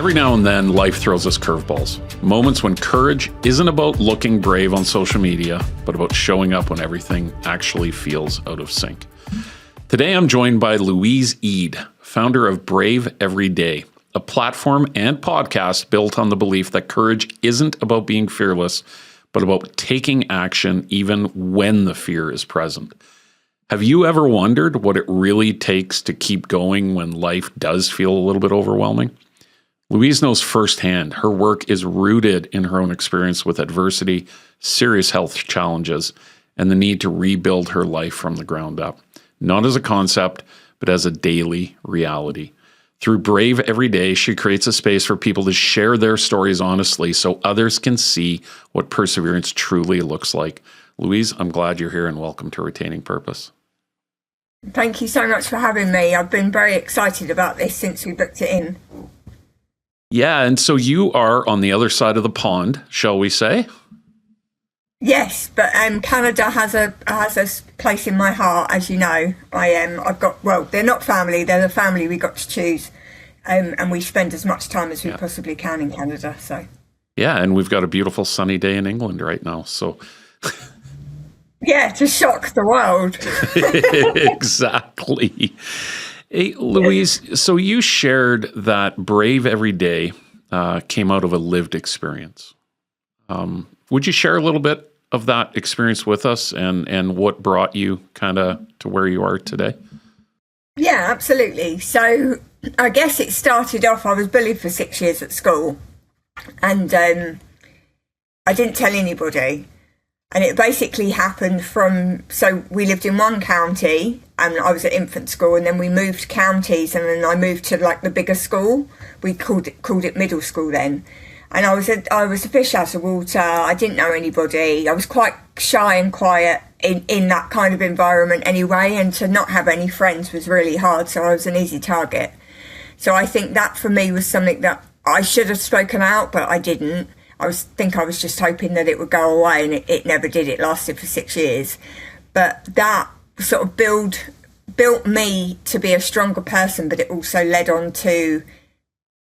Every now and then, life throws us curveballs. Moments when courage isn't about looking brave on social media, but about showing up when everything actually feels out of sync. Today, I'm joined by Louise Ede, founder of Brave Everyday, a platform and podcast built on the belief that courage isn't about being fearless, but about taking action even when the fear is present. Have you ever wondered what it really takes to keep going when life does feel a little bit overwhelming? Louise knows firsthand her work is rooted in her own experience with adversity, serious health challenges, and the need to rebuild her life from the ground up, not as a concept, but as a daily reality. Through Brave Everyday, she creates a space for people to share their stories honestly so others can see what perseverance truly looks like. Louise, I'm glad you're here and welcome to Retaining Purpose. Thank you so much for having me. I've been very excited about this since we booked it in. Yeah, and so you are on the other side of the pond, shall we say? Yes, but Canada has a place in my heart, as you know. They're not family; they're the family we got to choose, and we spend as much time as we possibly can in Canada. So yeah, and we've got a beautiful sunny day in England right now. So yeah, to shock the world. Exactly. Hey, Louise, so you shared that Brave Everyday came out of a lived experience. Would you share a little bit of that experience with us and what brought you kind of to where you are today? Yeah, absolutely. So I guess it started off, I was bullied for 6 years at school, and I didn't tell anybody. And it basically happened so we lived in one county and I was at infant school, and then we moved counties, and then I moved to like the bigger school. We called it middle school then. And I was a fish out of water. I didn't know anybody. I was quite shy and quiet in that kind of environment anyway, and to not have any friends was really hard. So I was an easy target. So I think that for me was something that I should have spoken out, but I didn't. I was just hoping that it would go away, and it never did. It lasted for 6 years. But that sort of built me to be a stronger person, but it also led on to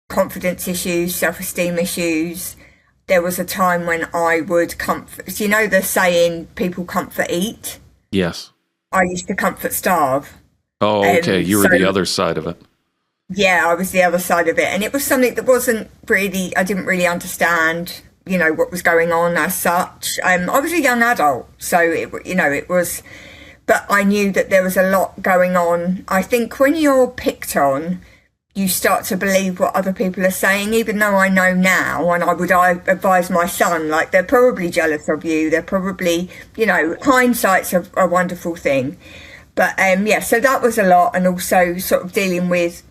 confidence issues, self-esteem issues. There was a time when I would comfort, you know the saying, people comfort eat? Yes. I used to comfort starve. Oh, okay. You were the other side of it. Yeah, I was the other side of it. And it was something that I didn't really understand, what was going on as such. I was a young adult, so it was, but I knew that there was a lot going on. I think when you're picked on, you start to believe what other people are saying, even though I know now, and I advise my son, like, they're probably jealous of you. They're probably, hindsight's a wonderful thing. But so that was a lot, and also sort of dealing with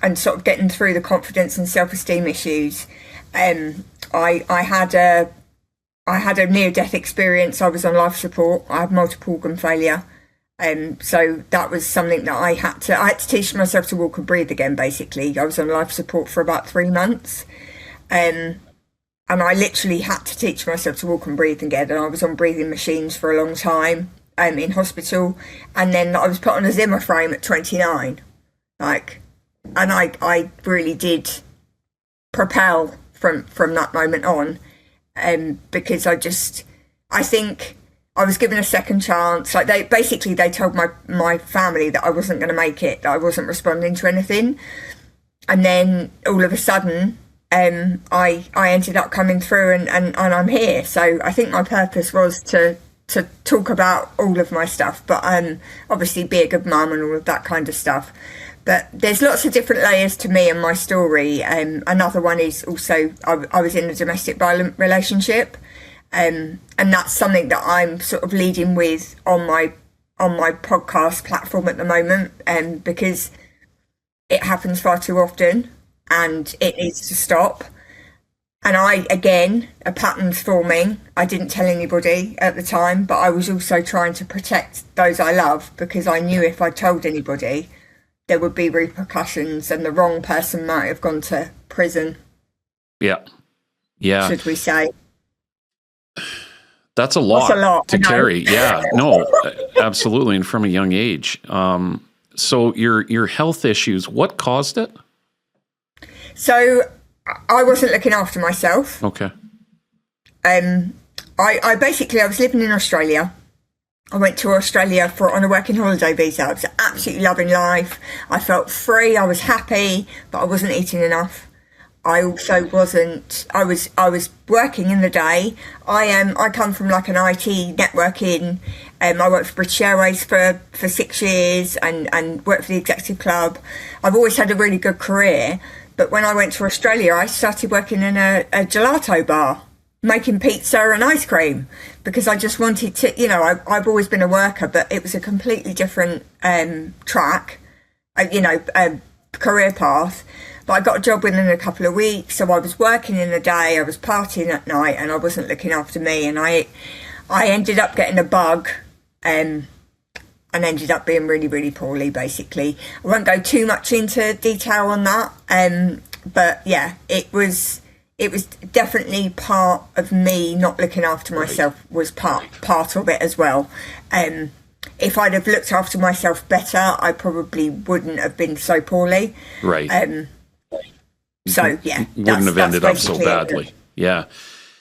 and sort of getting through the confidence and self-esteem issues. I had a near-death experience. I was on life support. I had multiple organ failure. So that was something that I had to teach myself to walk and breathe again, basically. I was on life support for about 3 months. And I literally had to teach myself to walk and breathe again. And I was on breathing machines for a long time in hospital. And then I was put on a Zimmer frame at 29. And I really did propel from that moment on, because I think I was given a second chance. Like, they told my family that I wasn't going to make it, that I wasn't responding to anything, and then all of a sudden I ended up coming through and I'm here. So I think my purpose was to talk about all of my stuff, but obviously be a good mum and all of that kind of stuff. But there's lots of different layers to me and my story. Another one is also I was in a domestic violent relationship, and that's something that I'm sort of leading with on my podcast platform at the moment, because it happens far too often and it needs to stop. And a pattern's forming. I didn't tell anybody at the time, but I was also trying to protect those I love, because I knew if I told anybody, there would be repercussions, and the wrong person might have gone to prison. Yeah. Should we say? That's a lot to carry. Yeah, no, absolutely. And from a young age. So your health issues, what caused it? So I wasn't looking after myself. Okay. I basically, I was living in Australia. I went to Australia on a working holiday visa. I was absolutely loving life. I felt free. I was happy, but I wasn't eating enough. I also wasn't. I was working in the day. I come from like an IT networking. I worked for British Airways for 6 years and worked for the Executive Club. I've always had a really good career. But when I went to Australia, I started working in a gelato bar, making pizza and ice cream, because I just wanted to, I've always been a worker, but it was a completely different track, career path. But I got a job within a couple of weeks, so I was working in the day, I was partying at night, and I wasn't looking after me, and I ended up getting a bug, and ended up being really, really poorly, basically. I won't go too much into detail on that, but yeah, it was definitely part of me not looking after myself, was part of it as well. If I'd have looked after myself better, I probably wouldn't have been so poorly. Right. So yeah, wouldn't have ended up so badly. Yeah.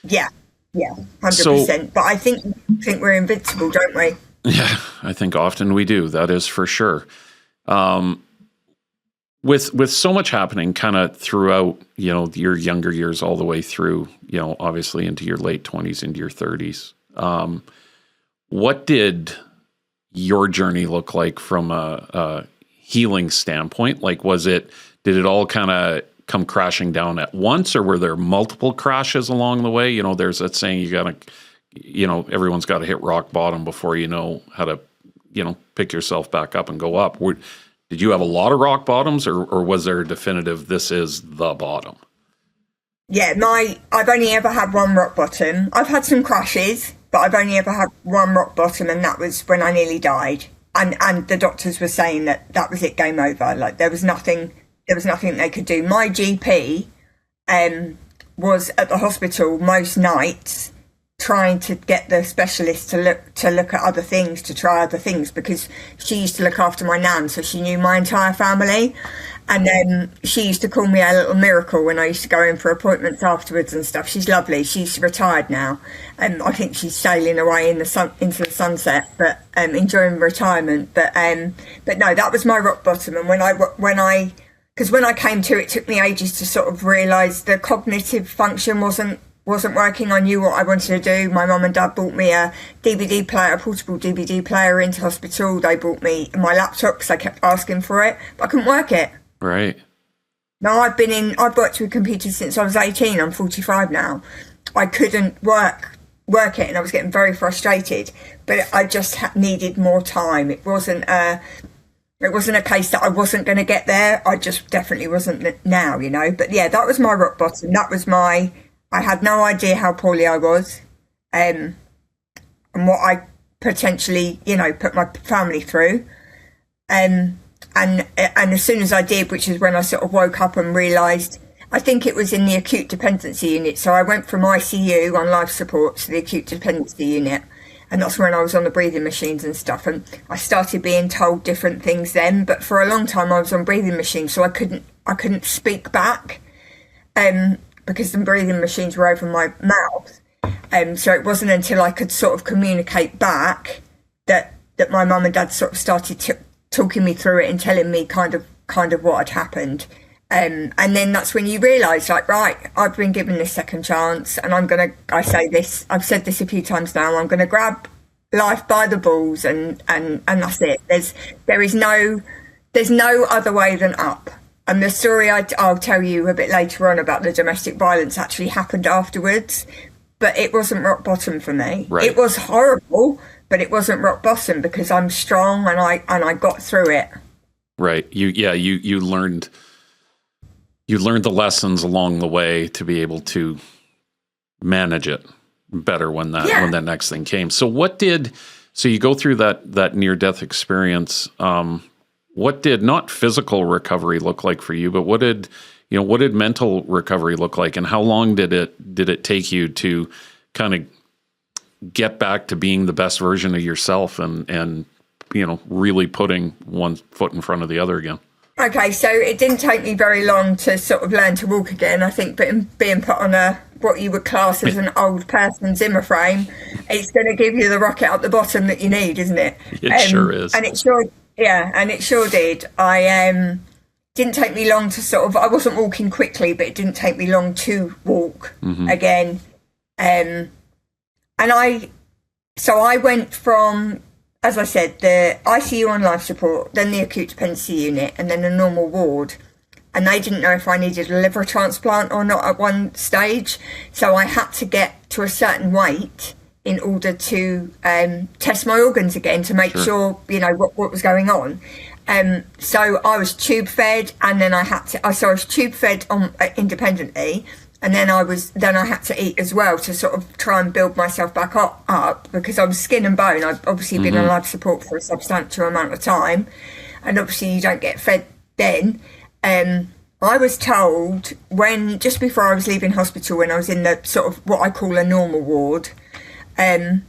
Yeah, 100%. But I think we're invincible, don't we? Yeah, I think often we do. That is for sure. With so much happening kind of throughout, your younger years all the way through, obviously into your late 20s, into your 30s. What did your journey look like from a healing standpoint? Like, did it all kind of come crashing down at once, or were there multiple crashes along the way? There's that saying, everyone's got to hit rock bottom before you know how to, pick yourself back up and go up. Did you have a lot of rock bottoms, or was there a definitive, this is the bottom? Yeah, I've only ever had one rock bottom. I've had some crashes, but I've only ever had one rock bottom, and that was when I nearly died. And the doctors were saying that was it, game over. Like, there was nothing they could do. My GP was at the hospital most nights trying to get the specialist to look at other things, to try other things, because she used to look after my nan, so she knew my entire family. And then she used to call me a little miracle when I used to go in for appointments afterwards and stuff. She's lovely. She's retired now, and I think she's sailing away into the sunset, but enjoying retirement. But no, that was my rock bottom. And when I came to, it took me ages to sort of realise the cognitive function wasn't working. I knew what I wanted to do. My mum and dad bought me a DVD player, a portable DVD player into hospital. They bought me my laptop because I kept asking for it, but I couldn't work it. Right. Now I've worked with computers since I was 18. I'm 45 now. I couldn't work it, and I was getting very frustrated, but I just needed more time. It wasn't a case that I wasn't going to get there. I just definitely wasn't now, But yeah, that was my rock bottom. I had no idea how poorly I was, and what I potentially, put my family through. And as soon as I did, which is when I sort of woke up and realised, I think it was in the acute dependency unit. So I went from ICU on life support to the acute dependency unit. And that's when I was on the breathing machines and stuff. And I started being told different things then. But for a long time, I was on breathing machines, so I couldn't speak back, because the breathing machines were over my mouth. So it wasn't until I could sort of communicate back that my mum and dad sort of started talking me through it and telling me kind of what had happened. And then that's when you realise, like, right, I've been given this second chance, and I've said this a few times now, I'm going to grab life by the balls, and that's it. There's no other way than up. And the story I'll tell you a bit later on about the domestic violence actually happened afterwards, but it wasn't rock bottom for me. Right. It was horrible, but it wasn't rock bottom because I'm strong and I got through it. Right. You learned the lessons along the way to be able to manage it better when that next thing came. So you go through that near-death experience. What did not physical recovery look like for you, but what did mental recovery look like, and how long did it take you to kind of get back to being the best version of yourself and really putting one foot in front of the other again? Okay, so it didn't take me very long to sort of learn to walk again. I think being put on what you would class as an old person Zimmer frame, it's going to give you the rocket up the bottom that you need, isn't it? It sure is. And it sure did. I didn't take me long to I wasn't walking quickly, but it didn't take me long to walk again. And I went from, as I said, the ICU on life support, then the acute dependency unit, and then a normal ward. And they didn't know if I needed a liver transplant or not at one stage. So I had to get to a certain weight in order to test my organs again to make sure, what was going on. So I was tube fed, and then I was tube fed independently. And then I had to eat as well to sort of try and build myself back up because I was skin and bone. I've obviously been on life support for a substantial amount of time, and obviously you don't get fed then. I was told just before I was leaving hospital, when I was in the sort of what I call a normal ward, I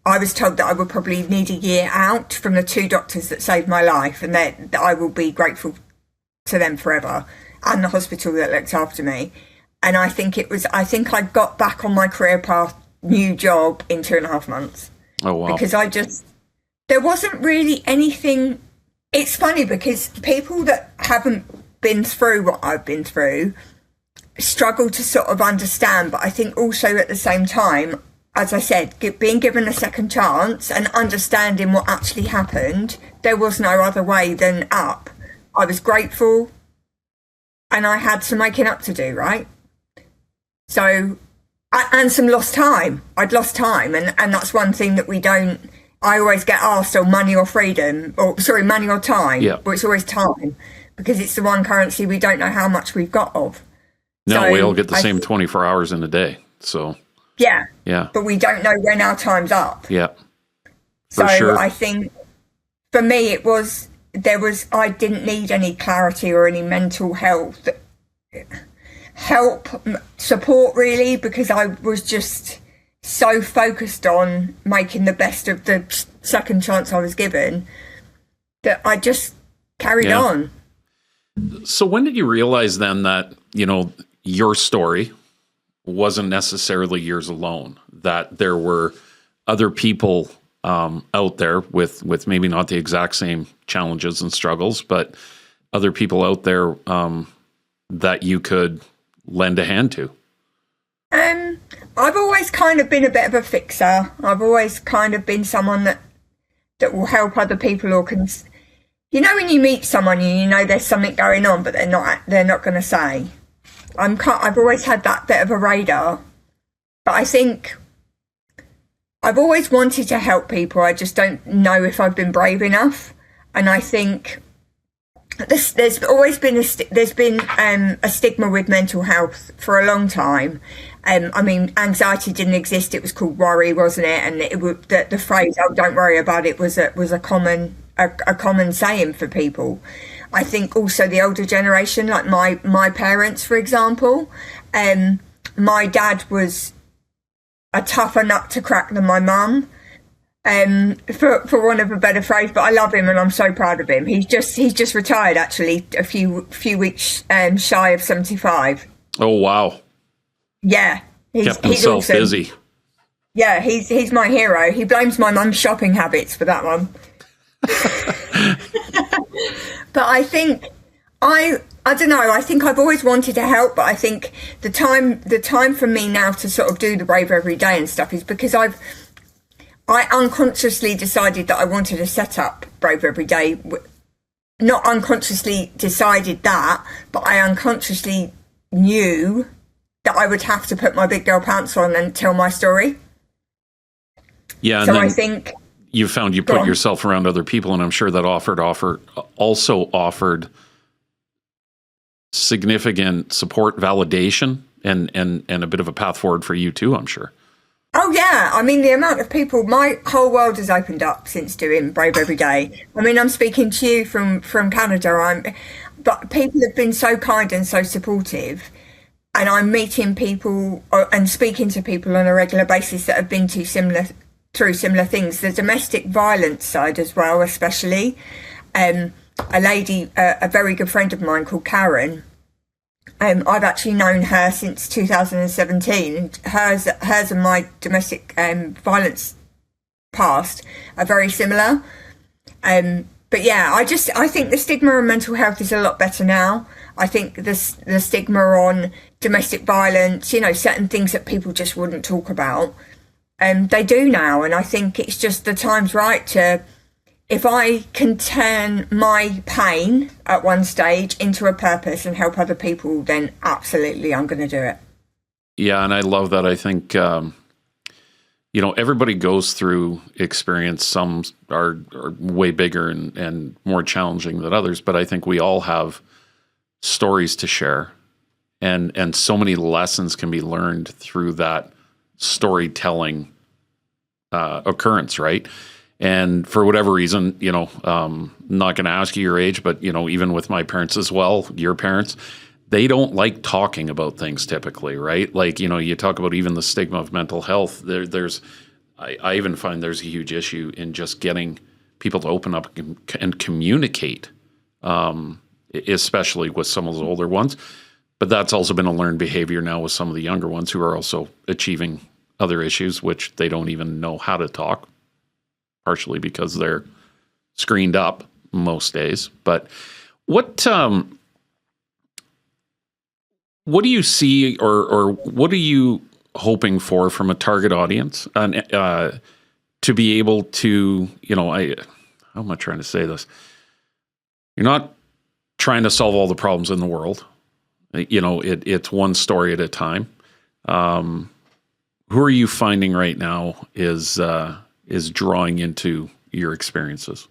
was told that I would probably need a year out from the 2 doctors that saved my life, and that I will be grateful to them forever, and the hospital that looked after me. And I think I got back on my career path, new job, in 2.5 months. Oh, wow. Because there wasn't really anything. It's funny because people that haven't been through what I've been through struggle to sort of understand. But I think also at the same time, as I said, being given a second chance and understanding what actually happened, there was no other way than up. I was grateful, and I had some making up to do, right? So, and some lost time. I'd lost time, and that's one thing that I always get asked, money or freedom, money or time. Yeah. But it's always time, because it's the one currency we don't know how much we've got of. No, so we all get the same 24 hours in a day, so. Yeah. Yeah. But we don't know when our time's up. Yeah. So sure. I think for me I didn't need any clarity or any mental health support really, because I was just so focused on making the best of the second chance I was given that I just carried on. So when did you realize then that, your story wasn't necessarily yours alone, that there were other people out there with maybe not the exact same challenges and struggles, but other people out there that you could lend a hand to? I've always kind of been a bit of a fixer. I've always kind of been someone that will help other people, or can, when you meet someone, there's something going on, but they're not going to say. I've always had that bit of a radar, but I think I've always wanted to help people. I just don't know if I've been brave enough, and I think there's always been a stigma with mental health for a long time. Anxiety didn't exist; it was called worry, wasn't it? And the phrase "oh, don't worry about it" was a common saying for people. I think also the older generation, like my parents, for example, my dad was a tougher nut to crack than my mum. For want of a better phrase, but I love him and I'm so proud of him. He's just retired, actually, a few weeks shy of 75. Oh wow! Yeah, kept himself awesome. Busy. Yeah, he's my hero. He blames my mum's shopping habits for that one. But I think I don't know. I think I've always wanted to help, but I think the time for me now to sort of do the Brave Everyday and stuff is because I unconsciously decided that I wanted to set up Brave Everyday. Not unconsciously decided that, but I unconsciously knew that I would have to put my big girl pants on and tell my story. Yeah, and so I think you found you put yourself around other people, and I'm sure that also offered significant support, validation, and a bit of a path forward for you too, I'm sure. Oh yeah, the amount of people, my whole world has opened up since doing Brave Every Day. I'm speaking to you from Canada, but people have been so kind and so supportive, and I'm meeting people and speaking to people on a regular basis that have been through similar things. The domestic violence side as well, especially. a lady, a very good friend of mine called Karen. I've actually known her since 2017, and hers and my domestic violence past are very similar. But yeah, I think the stigma on mental health is a lot better now. I think the stigma on domestic violence, certain things that people just wouldn't talk about, they do now. And I think it's just the time's right to, if I can turn my pain at one stage into a purpose and help other people, then absolutely I'm going to do it. Yeah, and I love that. I think, everybody goes through experience. Some are way bigger and more challenging than others, but I think we all have stories to share. And so many lessons can be learned through that storytelling occurrence, right? And for whatever reason, not going to ask you your age, but, even with my parents as well, your parents, they don't like talking about things typically, right? Like, you talk about even the stigma of mental health. I even find there's a huge issue in just getting people to open up and communicate, especially with some of the older ones. But that's also been a learned behavior now with some of the younger ones who are also achieving other issues, which they don't even know how to talk, partially because they're screened up most days. But what do you see, or what are you hoping for from a target audience, and to be able to, how am I trying to say this? You're not trying to solve all the problems in the world. It's one story at a time. Who are you finding right now is drawing into your experiences?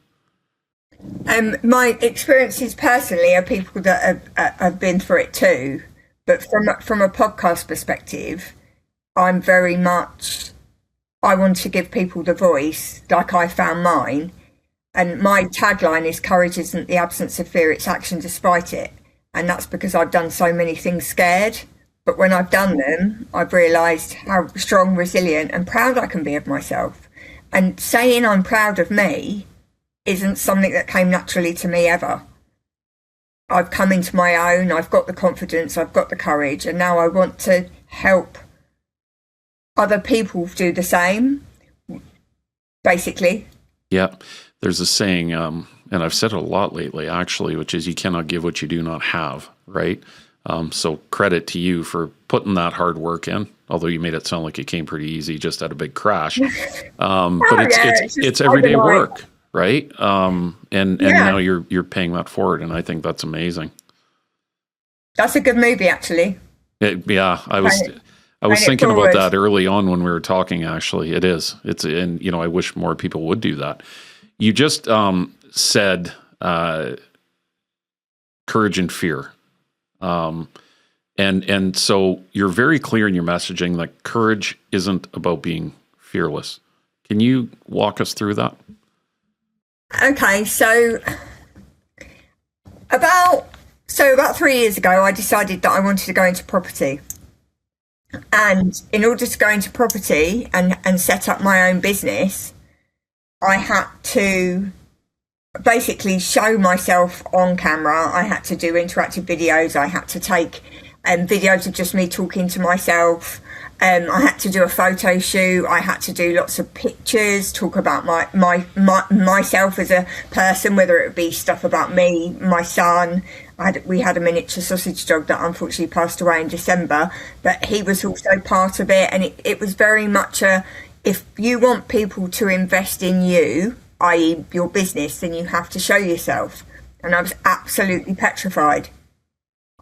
My experiences personally are people that have been through it too. But from a podcast perspective, I'm very much, I want to give people the voice like I found mine. And my tagline is, courage isn't the absence of fear, it's action despite it. And that's because I've done so many things scared. But when I've done them, I've realised how strong, resilient and proud I can be of myself. And saying I'm proud of me isn't something that came naturally to me ever. I've come into my own, I've got the confidence, I've got the courage, and now I want to help other people do the same, basically. Yeah, there's a saying, and I've said it a lot lately, actually, which is you cannot give what you do not have, right? So credit to you for putting that hard work in, although you made it sound like it came pretty easy, just had a big crash. But it's everyday work, right? And now you're paying that forward, and I think that's amazing. That's a good movie, actually. I was thinking about that early on when we were talking. Actually, it is. And I wish more people would do that. You just said courage and fear. And so you're very clear in your messaging that courage isn't about being fearless. Can you walk us through that? Okay, so about 3 years ago, I decided that I wanted to go into property. And in order to go into property and set up my own business, I had to basically show myself on camera. I had to do interactive videos. I had to take videos of just me talking to myself. I had to do a photo shoot. I had to do lots of pictures, talk about myself as a person, whether it would be stuff about me, my son. We had a miniature sausage dog that unfortunately passed away in December, but he was also part of it. And it was very much if you want people to invest in you, i.e. your business, then you have to show yourself. And I was absolutely petrified.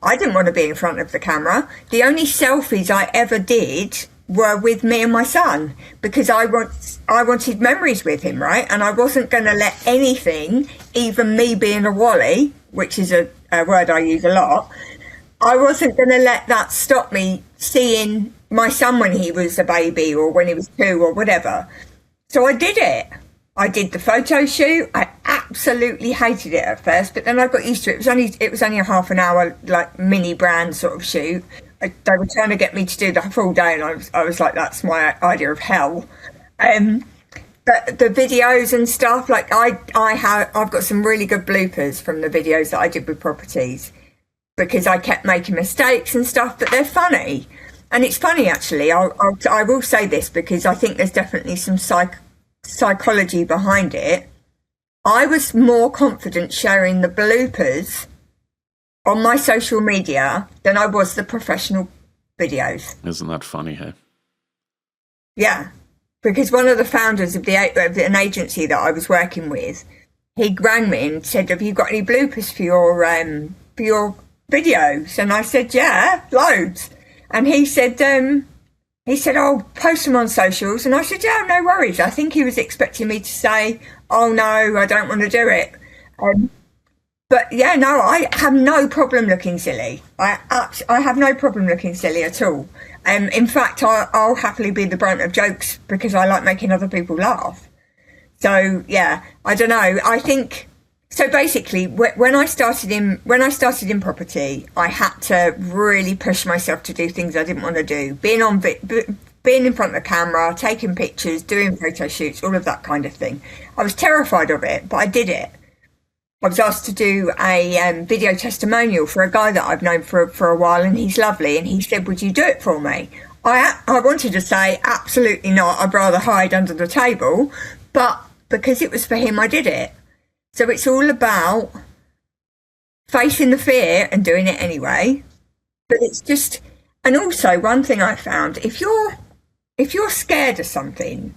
I didn't want to be in front of the camera. The only selfies I ever did were with me and my son, because I wanted memories with him, right? And I wasn't going to let anything, even me being a wally, which is a word I use a lot, I wasn't going to let that stop me seeing my son when he was a baby or when he was 2 or whatever. So I did it. I did the photo shoot. I absolutely hated it at first, but then I got used to it. It was only a half an hour, like mini brand sort of shoot. They were trying to get me to do the full day, and I was like, that's my idea of hell. But the videos and stuff, like I've got some really good bloopers from the videos that I did with properties, because I kept making mistakes and stuff, but they're funny. And it's funny, actually. I will say this, because I think there's definitely some psychology behind it. I was more confident sharing the bloopers on my social media than I was the professional videos. Isn't that funny, hey? Yeah, because one of the founders of an agency that I was working with, he rang me and said, "Have you got any bloopers for your videos?" And I said, "Yeah, loads." And he said, "Oh, post them on socials." And I said, "Yeah, no worries." I think he was expecting me to say, "Oh no, I don't want to do it." But yeah, no, I have no problem looking silly. I have no problem looking silly at all. In fact, I'll happily be the brunt of jokes, because I like making other people laugh. So yeah, I don't know. I think so. Basically, when I started in property, I had to really push myself to do things I didn't want to do. Being in front of the camera, taking pictures, doing photo shoots, all of that kind of thing. I was terrified of it, but I did it. I was asked to do a video testimonial for a guy that I've known for a while, and he's lovely. And he said, "Would you do it for me?" I wanted to say, absolutely not. I'd rather hide under the table. But because it was for him, I did it. So it's all about facing the fear and doing it anyway. But it's just, and also one thing I found, if you're scared of something,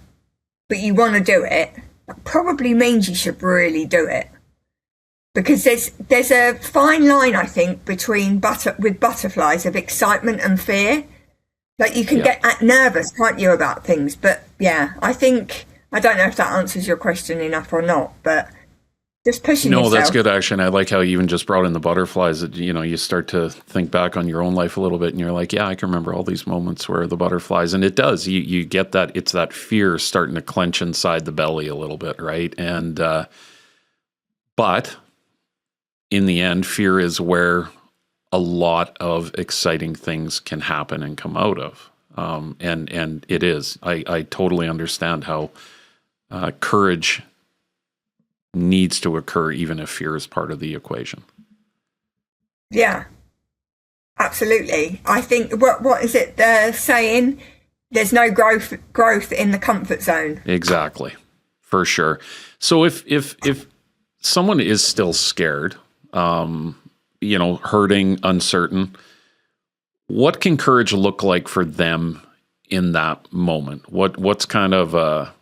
but you want to do it, that probably means you should really do it. Because there's a fine line, I think, between with butterflies of excitement and fear. Like, you can get nervous, can't you, about things? But yeah, I don't know if that answers your question enough or not, but just pushing yourself. No, that's good, actually. And I like how you even just brought in the butterflies. That, you start to think back on your own life a little bit, and you're like, yeah, I can remember all these moments where the butterflies, and it does. You get that, it's that fear starting to clench inside the belly a little bit, right? And but in the end, fear is where a lot of exciting things can happen and come out of. And it is. I totally understand how courage needs to occur, even if fear is part of the equation. Yeah, absolutely. I think, what is it, the saying? There's no growth in the comfort zone. Exactly, for sure. So if someone is still scared, hurting, uncertain, what can courage look like for them in that moment? What's kind of a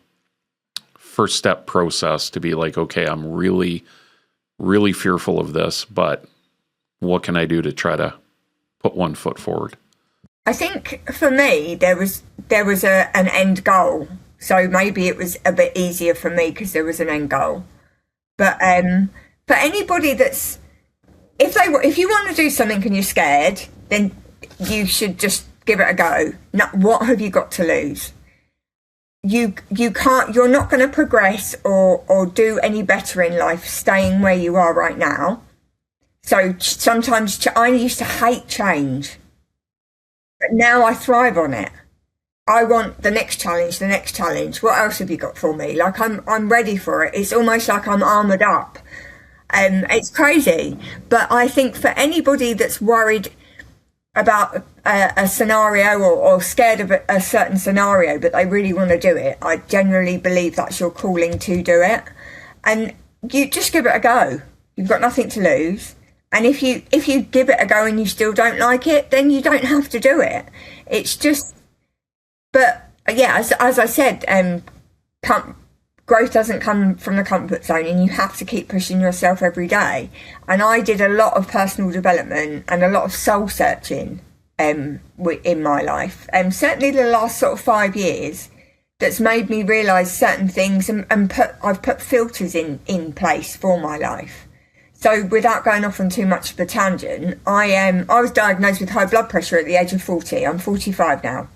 first step process to be like, okay, I'm really, really fearful of this, but what can I do to try to put one foot forward? I think for me, there was an end goal. So maybe it was a bit easier for me because there was an end goal. But for anybody that's, if you want to do something and you're scared, then you should just give it a go. What have you got to lose? You can't, you're not going to progress or do any better in life staying where you are right now. So sometimes I used to hate change, but now I thrive on it. I want the next challenge. What else have you got for me? Like, I'm ready for it. It's almost like I'm armored up. It's crazy. But I think for anybody that's worried about a scenario or scared of a certain scenario, but they really want to do it, I generally believe that's your calling to do it. And you just give it a go. You've got nothing to lose. And if you give it a go and you still don't like it, then you don't have to do it. It's just, but yeah, as I said, growth doesn't come from the comfort zone, and you have to keep pushing yourself every day. And I did a lot of personal development and a lot of soul searching in my life. Certainly the last sort of 5 years, that's made me realise certain things, and I've put filters in place for my life. So without going off on too much of a tangent, I was diagnosed with high blood pressure at the age of 40. I'm 45 now.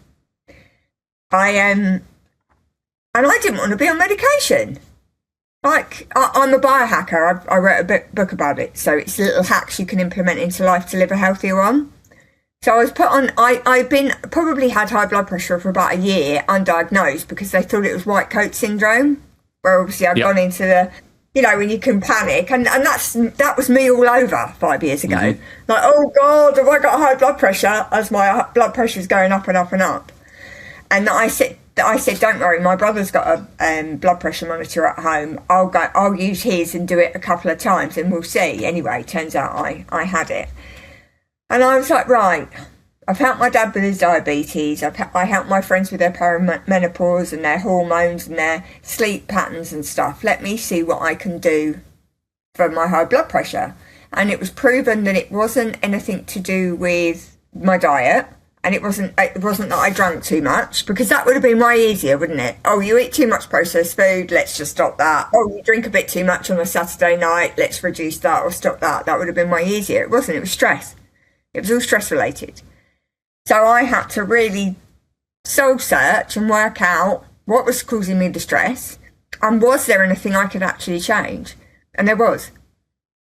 And I didn't want to be on medication. Like, I'm a biohacker. I wrote a book about it. So it's little hacks you can implement into life to live a healthier one. So I was put on, I've probably had high blood pressure for about a year, undiagnosed, because they thought it was white coat syndrome. where obviously I've gone into the, when you can panic, and that was me all over 5 years ago. Like, oh God, have I got high blood pressure? As my blood pressure is going up and up and up. And I said, don't worry, my brother's got a blood pressure monitor at home. I'll use his and do it a couple of times, and we'll see. Anyway, turns out I had it, and I was like, right. I've helped my dad with his diabetes. I helped my friends with their perimenopause and their hormones and their sleep patterns and stuff. Let me see what I can do for my high blood pressure. And it was proven that it wasn't anything to do with my diet. And it wasn't that I drank too much, because that would have been way easier, wouldn't it? Oh, you eat too much processed food, let's just stop that. Oh, you drink a bit too much on a Saturday night, let's reduce that or stop that. That would have been way easier. It wasn't. It was stress. It was all stress related. So I had to really soul search and work out what was causing me the stress, and was there anything I could actually change? And there was.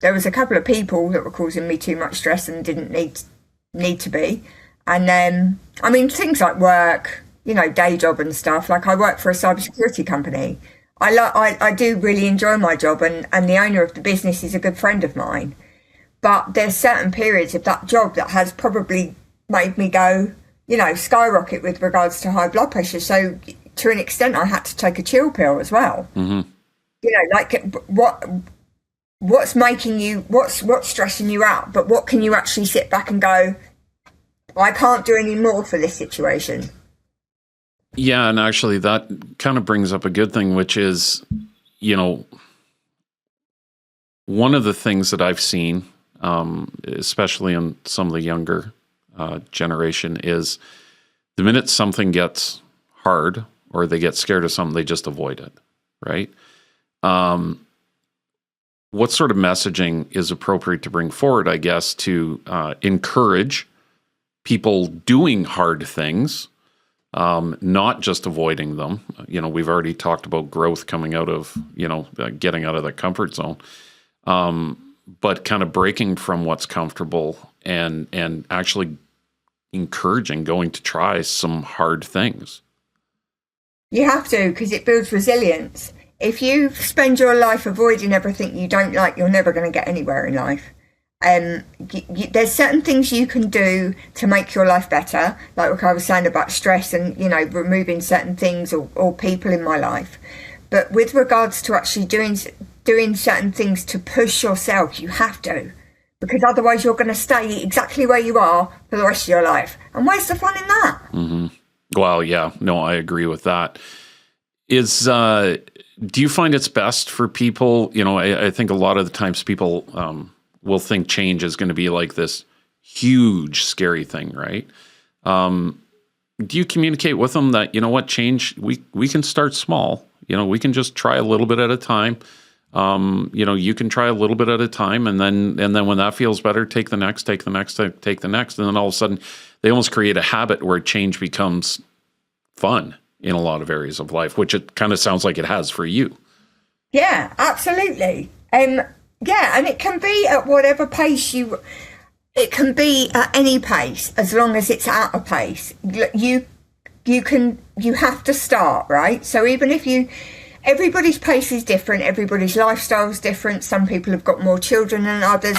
There was a couple of people that were causing me too much stress and didn't need to be. And then, things like work, day job and stuff. Like, I work for a cybersecurity company. I do really enjoy my job, and the owner of the business is a good friend of mine. But there's certain periods of that job that has probably made me go, skyrocket with regards to high blood pressure. So to an extent, I had to take a chill pill as well. What's making you, what's stressing you out, but what can you actually sit back and go, I can't do any more for this situation. Yeah, and actually that kind of brings up a good thing, which is, one of the things that I've seen, especially in some of the younger generation, is the minute something gets hard or they get scared of something, they just avoid it, right? What sort of messaging is appropriate to bring forward, I guess, to encourage people doing hard things, not just avoiding them? We've already talked about growth coming out of, getting out of the comfort zone, but kind of breaking from what's comfortable and actually encouraging going to try some hard things. You have to, because it builds resilience. If you spend your life avoiding everything you don't like, you're never going to get anywhere in life. There's certain things you can do to make your life better, like what I was saying about stress and, removing certain things or people in my life. But with regards to actually doing certain things to push yourself, you have to. Because otherwise you're going to stay exactly where you are for the rest of your life. And where's the fun in that? Mm-hmm. Well, yeah, no, I agree with that. Do you find it's best for people, I think a lot of the times people will think change is going to be like this huge, scary thing, right? Do you communicate with them that, change, we can start small, we can just try a little bit at a time. You can try a little bit at a time, and then when that feels better, take the next, and then all of a sudden they almost create a habit where change becomes fun in a lot of areas of life, which it kind of sounds like it has for you. Yeah, absolutely. And it can be at whatever pace it can be at any pace, as long as it's at a pace. You have to start, right? So even if everybody's pace is different, everybody's lifestyle is different. Some people have got more children than others,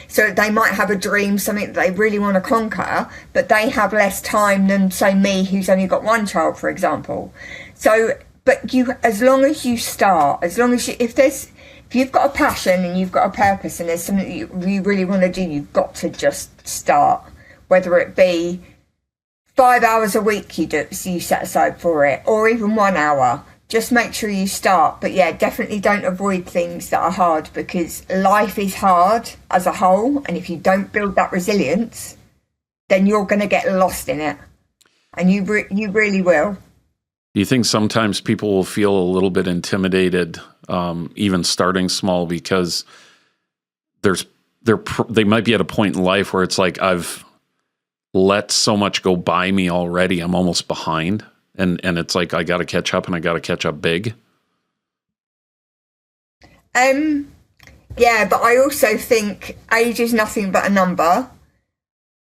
so they might have a dream, something that they really want to conquer, but they have less time than, say, me, who's only got one child, for example. So, but as long as you start, if you've got a passion and you've got a purpose and there's something that you really want to do, you've got to just start, whether it be 5 hours a week you set aside for it, or even 1 hour. Just make sure you start. But yeah, definitely don't avoid things that are hard, because life is hard as a whole. And if you don't build that resilience, then you're going to get lost in it. And you really will. Do you think sometimes people will feel a little bit intimidated, even starting small, because they might be at a point in life where it's like, I've let so much go by me already, I'm almost behind. And it's like, I got to catch up, and I got to catch up big. Yeah, but I also think age is nothing but a number.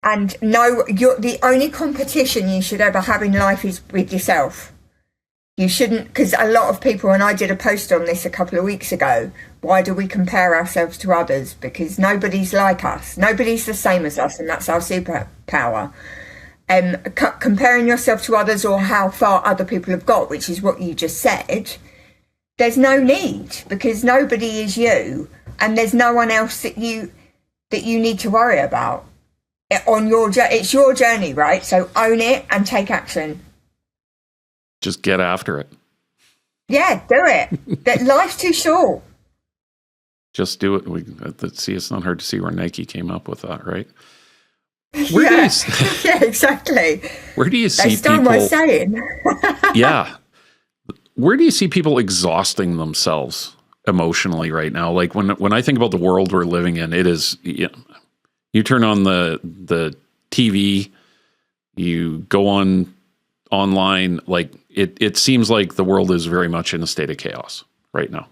And no, the only competition you should ever have in life is with yourself. You shouldn't, because a lot of people, and I did a post on this a couple of weeks ago, why do we compare ourselves to others? Because nobody's like us. Nobody's the same as us, and that's our superpower. Comparing yourself to others or how far other people have got, which is what you just said, there's no need, because nobody is you, and there's no one else that you need to worry about. It's your journey, right? So own it and take action. Just get after it. Yeah, do it. That life's too short. Just do it. It's not hard to see where Nike came up with that, right? Yeah, exactly. Where do you see they stole people? My saying. Yeah. Where do you see people exhausting themselves emotionally right now? Like when I think about the world we're living in, it is, you turn on the TV, you go online, like it seems like the world is very much in a state of chaos right now.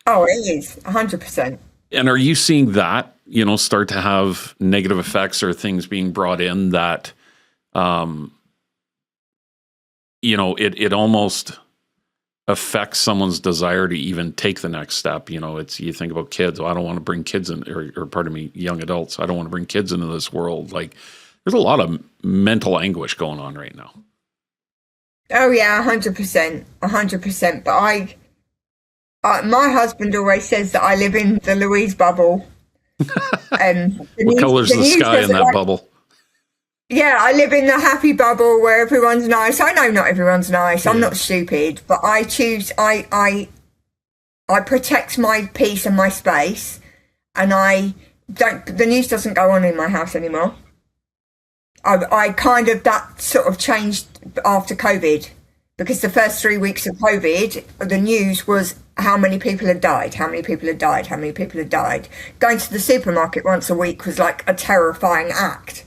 Oh, it is 100%. And are you seeing that, start to have negative effects or things being brought in that, it almost affects someone's desire to even take the next step? You think about kids. I don't want to bring kids in, or pardon me, young adults. I don't want to bring kids into this world. Like, there's a lot of mental anguish going on right now. Oh yeah, 100%, 100%. But my husband always says that I live in the Louise bubble. What color's the sky in that bubble? Yeah, I live in the happy bubble where everyone's nice. I know not everyone's nice. I'm not stupid, but I choose. I protect my peace and my space, and I don't. The news doesn't go on in my house anymore. I kind of, that sort of changed after COVID, because the first 3 weeks of COVID, the news was how many people had died, how many people had died, how many people had died. Going to the supermarket once a week was like a terrifying act.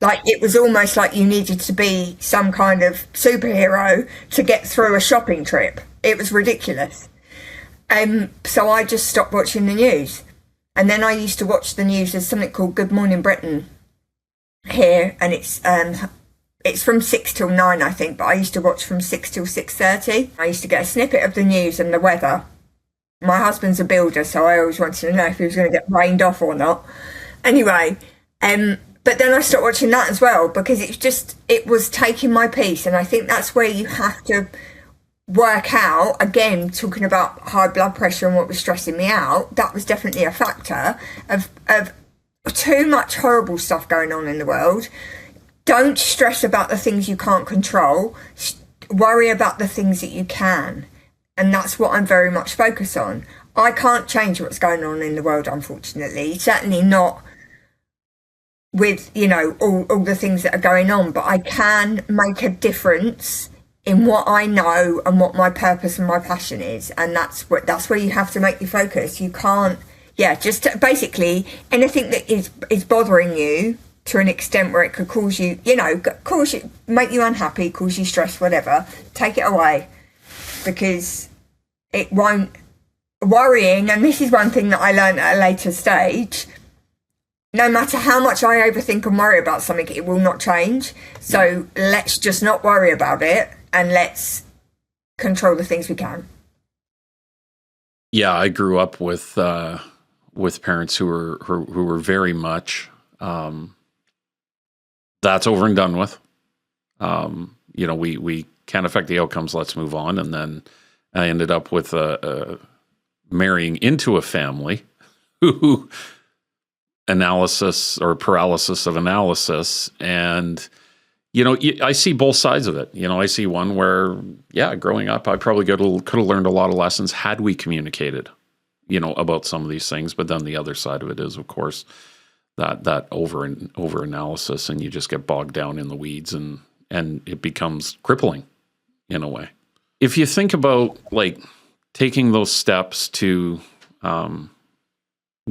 Like, it was almost like you needed to be some kind of superhero to get through a shopping trip. It was ridiculous. So I just stopped watching the news. And then I used to watch the news. There's something called Good Morning Britain here, and it's from 6 till 9, I think, but I used to watch from 6 till 6:30. I used to get a snippet of the news and the weather. My husband's a builder, so I always wanted to know if he was going to get rained off or not. Anyway, but then I stopped watching that as well, because it was taking my peace. And I think that's where you have to work out, again, talking about high blood pressure and what was stressing me out. That was definitely a factor of too much horrible stuff going on in the world. Don't stress about the things you can't control. Worry about the things that you can. And that's what I'm very much focused on. I can't change what's going on in the world, unfortunately. Certainly not with, all the things that are going on. But I can make a difference in what I know and what my purpose and my passion is. And that's where you have to make your focus. You can't, just basically anything that is bothering you to an extent where it could cause you, make you unhappy, cause you stress, whatever, take it away, because it won't. Worrying, and this is one thing that I learned at a later stage, no matter how much I overthink and worry about something, it will not change. So let's just not worry about it, and let's control the things we can. Yeah, I grew up with parents who were very much, that's over and done with. We can't affect the outcomes. Let's move on. And then I ended up with marrying into a family who analysis or paralysis of analysis. And, I see both sides of it. I see one where, growing up, I probably could have learned a lot of lessons had we communicated, about some of these things. But then the other side of it is, of course, that over analysis, and you just get bogged down in the weeds, and it becomes crippling in a way. If you think about like taking those steps to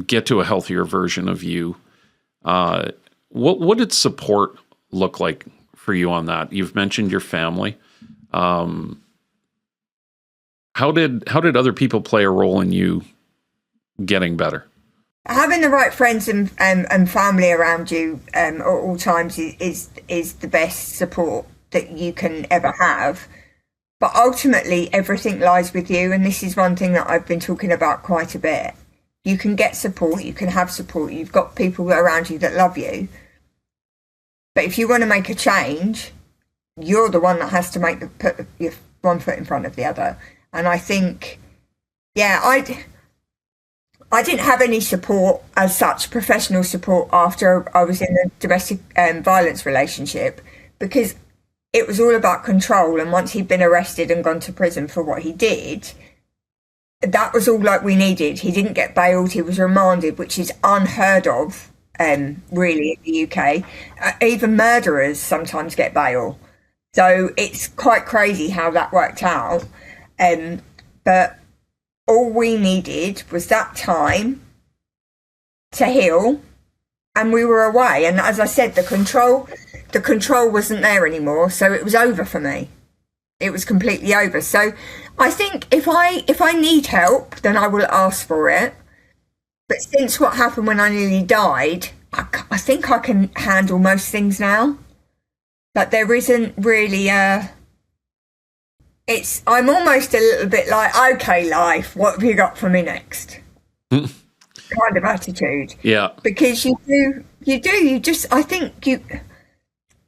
get to a healthier version of you, what did support look like for you on that? You've mentioned your family. How did other people play a role in you getting better? Having the right friends and family around you at all times is the best support that you can ever have. But ultimately, everything lies with you. And this is one thing that I've been talking about quite a bit. You can get support, you can have support, you've got people around you that love you. But if you want to make a change, you're the one that has to put your one foot in front of the other. And I think, I didn't have any support as such, professional support, after I was in a domestic violence relationship, because it was all about control. And once he'd been arrested and gone to prison for what he did, that was all like we needed. He didn't get bailed, he was remanded, which is unheard of, really, in the UK. Even murderers sometimes get bail. So it's quite crazy how that worked out. But all we needed was that time to heal, and we were away. And as I said, the control wasn't there anymore, so it was over for me. It was completely over. So I think if I need help, then I will ask for it. But since what happened when I nearly died, I think I can handle most things now. Like, there isn't really I'm almost a little bit like, okay, life, what have you got for me next? Kind of attitude. Yeah. Because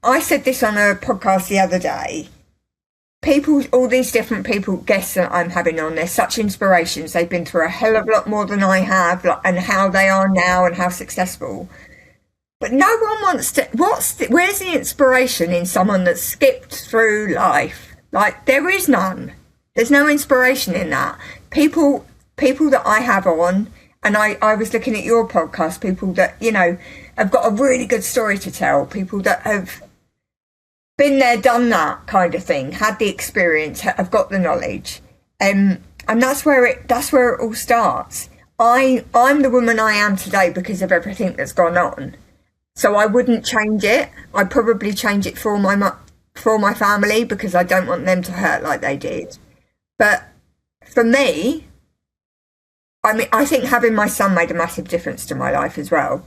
I said this on a podcast the other day. All these different guests that I'm having on, they're such inspirations. They've been through a hell of a lot more than I have, and how they are now and how successful. But no one wants to, where's the inspiration in someone that's skipped through life? Like, there is none. There's no inspiration in that. People that I have on, and I was looking at your podcast, people that, have got a really good story to tell, people that have been there, done that kind of thing, had the experience, have got the knowledge, and that's where it all starts. I'm the woman I am today because of everything that's gone on, so I wouldn't change it. I'd probably change it for my family, because I don't want them to hurt like they did. But for me, I think having my son made a massive difference to my life as well.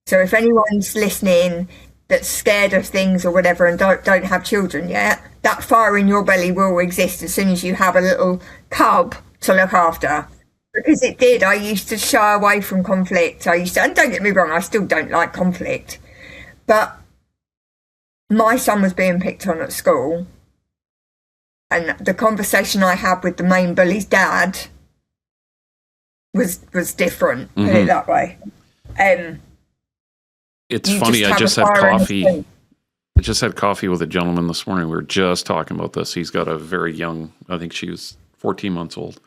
So if anyone's listening that's scared of things or whatever and don't have children yet, that fire in your belly will exist as soon as you have a little cub to look after. Because it did. I used to shy away from conflict. And don't get me wrong, I still don't like conflict. But my son was being picked on at school, and the conversation I had with the main bully's dad was different, put it that way. It's funny, I just had coffee. I just had coffee with a gentleman this morning. We were just talking about this. He's got a very young, I think she was 14 months old.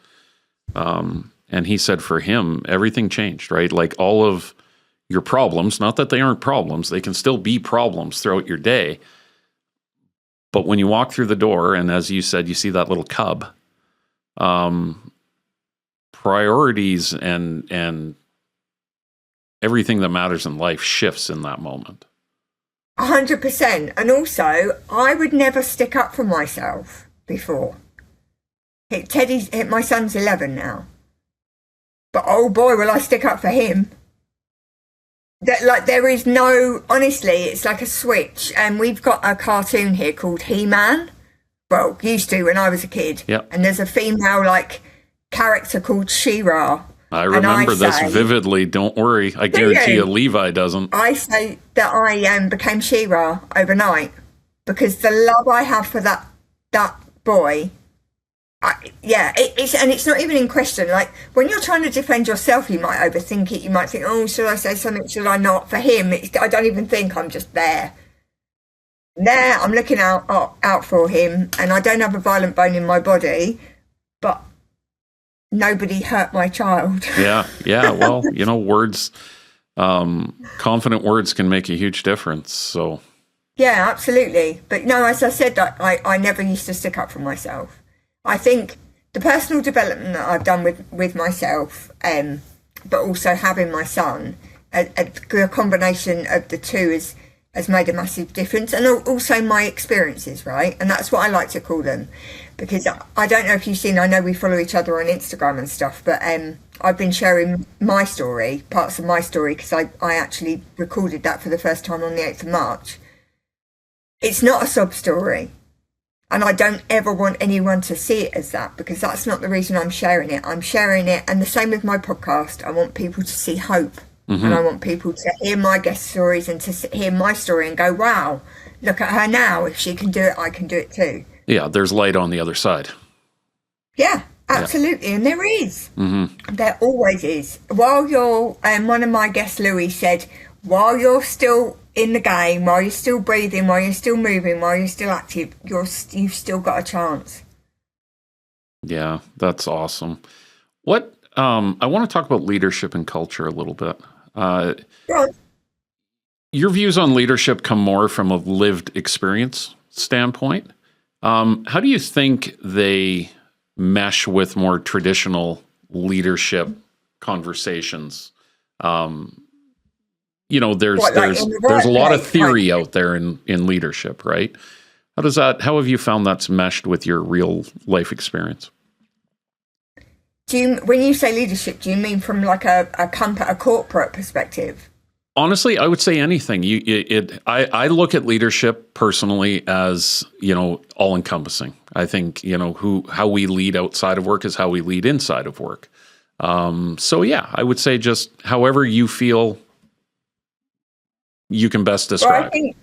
And he said for him, everything changed, right? Like, all of your problems, not that they aren't problems, they can still be problems throughout your day. But when you walk through the door, and as you said, you see that little cub, priorities and everything that matters in life shifts in that moment. 100%. And also, I would never stick up for myself before. My son's 11 now. But oh boy, will I stick up for him. There is no, honestly, it's like a switch. And we've got a cartoon here called He-Man. Well, used to when I was a kid. Yep. And there's a female character called She-Ra. I remember this vividly. Don't worry. I guarantee you Levi doesn't. I say that I became She-Ra overnight, because the love I have for that boy, it's not even in question. Like, when you're trying to defend yourself, you might overthink it. You might think, oh, should I say something? Should I not? For him, I don't even think. I'm just there. I'm looking out for him, and I don't have a violent bone in my body, but nobody hurt my child. Yeah. Well, words, confident words can make a huge difference. So. Yeah, absolutely. But no, as I said, I never used to stick up for myself. I think the personal development that I've done with myself, but also having my son, a combination of the two has made a massive difference. And also my experiences, right? And that's what I like to call them. Because I don't know if you've seen, I know we follow each other on Instagram and stuff, but I've been sharing my story, parts of my story, because I actually recorded that for the first time on the 8th of March. It's not a sob story. And I don't ever want anyone to see it as that, because that's not the reason I'm sharing it. I'm sharing it, and the same with my podcast. I want people to see hope. And I want people to hear my guest stories and to hear my story and go, wow, look at her now. If she can do it, I can do it too. Yeah, there's light on the other side. Yeah, absolutely. Yeah. And there is. There always is. While you're, one of my guests, Louise, said, while you're still in the game, while you're still breathing, while you're still moving, while you're still active, you've still got a chance. Yeah, that's awesome. What I want to talk about leadership and culture a little bit. Your views on leadership come more from a lived experience standpoint. How do you think they mesh with more traditional leadership conversations? There's a lot of theory out there in leadership, right? How have you found that's meshed with your real life experience? When you say leadership, do you mean from like a corporate perspective? Honestly, I would say anything. I look at leadership personally as, all encompassing. I think, how we lead outside of work is how we lead inside of work. So yeah, I would say just however you feel you can best describe. Well,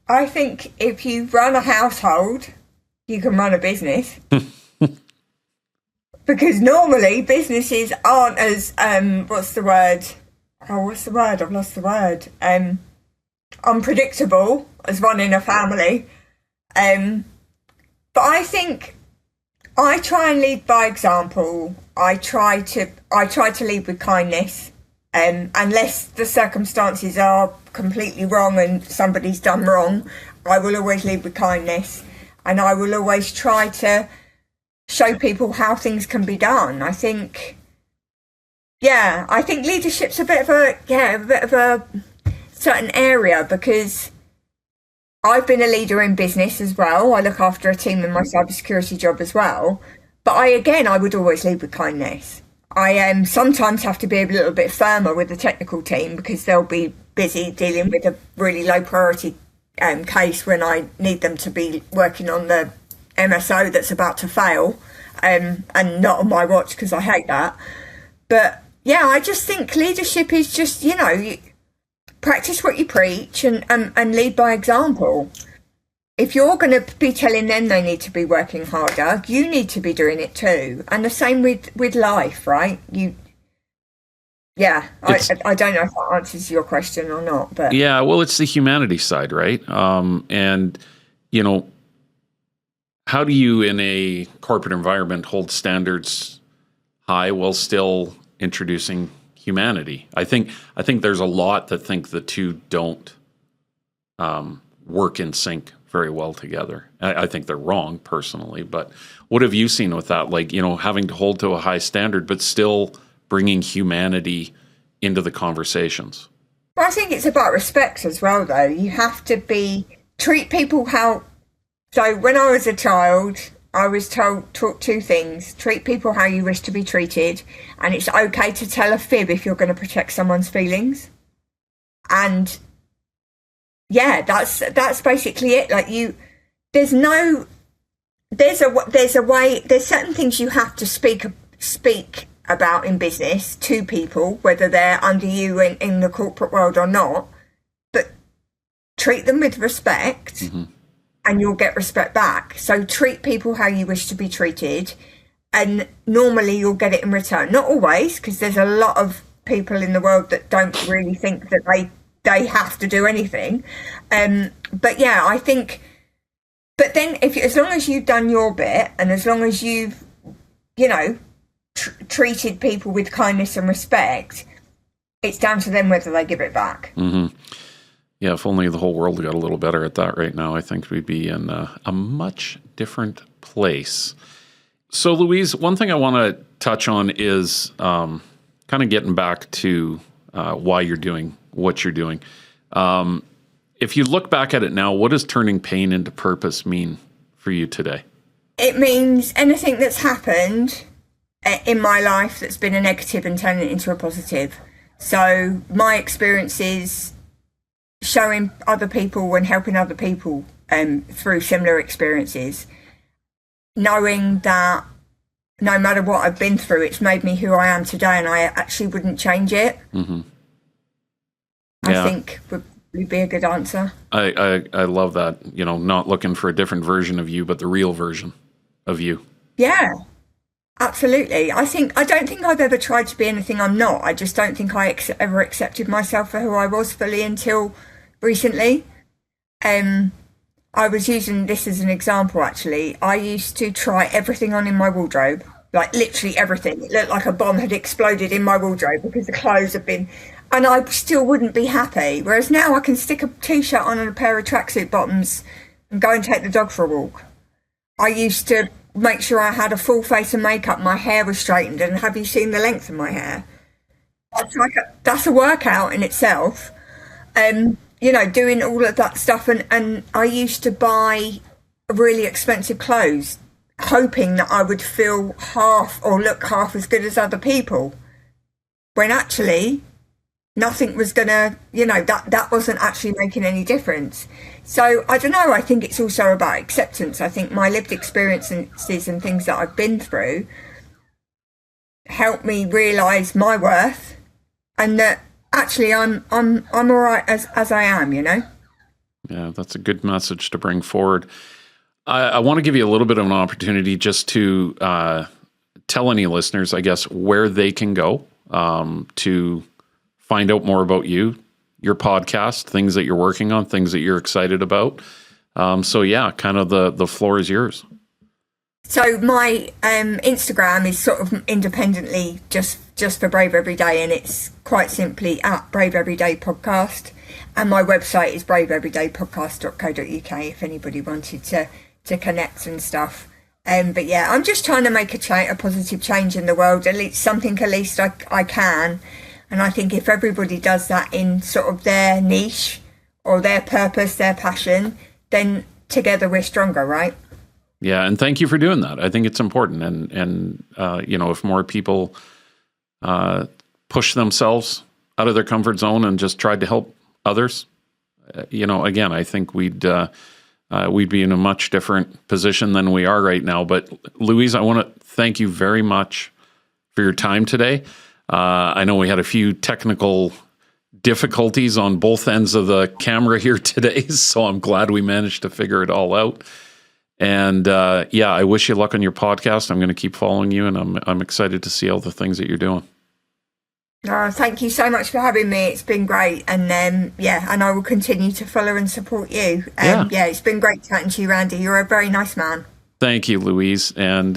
I think if you run a household, you can run a business. Because normally businesses aren't as, what's the word? I've lost the word. Unpredictable as running a family. But I think I try and lead by example. I try to lead with kindness. Unless the circumstances are completely wrong and somebody's done wrong, I will always lead with kindness. And I will always try to show people how things can be done. I think leadership's a bit of a certain area, because I've been a leader in business as well. I look after a team in my cybersecurity job as well. But I would always lead with kindness. I sometimes have to be a little bit firmer with the technical team, because they'll be busy dealing with a really low priority case when I need them to be working on the MSO that's about to fail, and not on my watch, because I hate that. But yeah, I just think leadership is just, you practice what you preach and lead by example. If you're going to be telling them they need to be working harder, you need to be doing it too. And the same with life, right? I don't know if that answers your question or not, but yeah, well, it's the humanity side, right? And how do you, in a corporate environment, hold standards high while still introducing humanity? I think there's a lot that think the two don't work in sync very well together. I think they're wrong personally, but what have you seen with that? Like, having to hold to a high standard, but still bringing humanity into the conversations. Well, I think it's about respect as well, though. You have to treat people so when I was a child, I was taught two things: treat people how you wish to be treated, and it's okay to tell a fib if you're going to protect someone's feelings. And yeah, that's basically it. Like there's a way. There's certain things you have to speak about in business to people, whether they're under you in the corporate world or not. But treat them with respect, and you'll get respect back. So treat people how you wish to be treated, and normally you'll get it in return. Not always, because there's a lot of people in the world that don't really think that they have to do anything. But yeah, I think. But then, as long as you've done your bit, and as long as you've, treated people with kindness and respect, it's down to them whether they give it back. Mm-hmm. Yeah, if only the whole world got a little better at that right now, I think we'd be in a much different place. So, Louise, one thing I want to touch on is kind of getting back to why you're doing what you're doing. If you look back at it now, what does turning pain into purpose mean for you today? It means anything that's happened in my life that's been a negative and turning it into a positive. So my experiences showing other people and helping other people through similar experiences, knowing that no matter what I've been through, it's made me who I am today, and I actually wouldn't change it. Mm-hmm. I think would be a good answer. I love that, not looking for a different version of you, but the real version of you. Yeah, absolutely. I don't think I've ever tried to be anything I'm not. I just don't think I ever accepted myself for who I was fully until recently. I was using this as an example, actually. I used to try everything on in my wardrobe, like literally everything. It looked like a bomb had exploded in my wardrobe because the clothes had been, and I still wouldn't be happy. Whereas now I can stick a t-shirt on and a pair of tracksuit bottoms and go and take the dog for a walk. I used to make sure I had a full face of makeup, my hair was straightened, and have you seen the length of my hair? That's a workout in itself. Doing all of that stuff, and I used to buy really expensive clothes, hoping that I would feel half or look half as good as other people, when actually nothing was gonna, that wasn't actually making any difference. So I don't know, I think it's also about acceptance. I think my lived experiences and things that I've been through help me realise my worth, and that actually I'm all right as I am, Yeah, that's a good message to bring forward. I want to give you a little bit of an opportunity just to tell any listeners, I guess, where they can go to find out more about you, your podcast, things that you're working on, things that you're excited about. So yeah, kind of the floor is yours. So my Instagram is sort of independently just for Brave Everyday, and it's quite simply at Brave Everyday Podcast. And my website is braveeverydaypodcast.co.uk if anybody wanted to connect and stuff. But yeah, I'm just trying to make a positive change in the world, at least I can. And I think if everybody does that in sort of their niche or their purpose, their passion, then together we're stronger, right? Yeah, and thank you for doing that. I think it's important, and if more people push themselves out of their comfort zone and just tried to help others, again, I think we'd be in a much different position than we are right now. But Louise, I want to thank you very much for your time today. I know we had a few technical difficulties on both ends of the camera here today, so I'm glad we managed to figure it all out. And I wish you luck on your podcast. I'm going to keep following you, and I'm excited to see all the things that you're doing. Thank you so much for having me. It's been great, and and I will continue to follow and support you. It's been great chatting to you, Randy. You're a very nice man. Thank you, Louise, and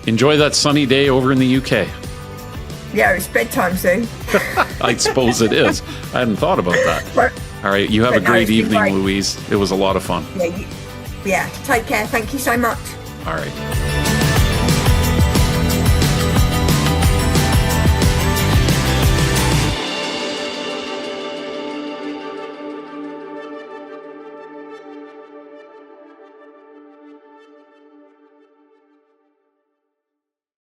enjoy that sunny day over in the UK. Yeah, it's bedtime soon. I suppose it is. I hadn't thought about that. All right, you have a great evening, Louise. It was a lot of fun. Yeah, take care. Thank you so much. All right.